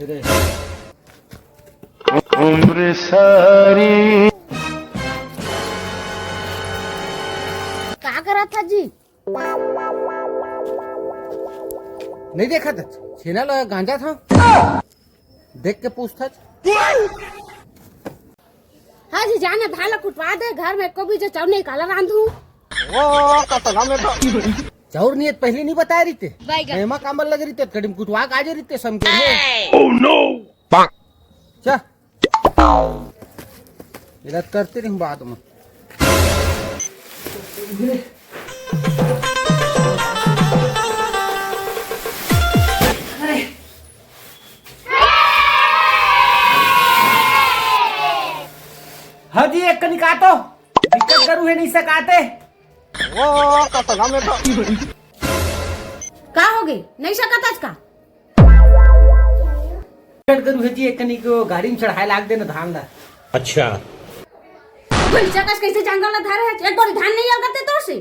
रे उम्र सारी। क्या करा था जी? नहीं देखा था, छीना लगा गांजा था, देख के पूछताछ। हाँ जी, जाने भाला कुटवा दे घर में को भी जो चौने काला रांधू। चाउर नियत पहले नहीं बताया रही थे, हेमा कामल लग रही थे, कड़िम कुटवा काज रही थे समके है। Oh no. चा इलाज करते रही बाद में। हाँ जी, एक कनी काटो, दिक्कत करू है नहीं सकाते। का हो गई नहीं सकता का? दिक्कत करू है जी, एक कनी को गाड़ी में चढ़ाए लाग देना धान ला। अच्छा। कैसे जंगल धारे एक बार धान नहीं लगते तो से।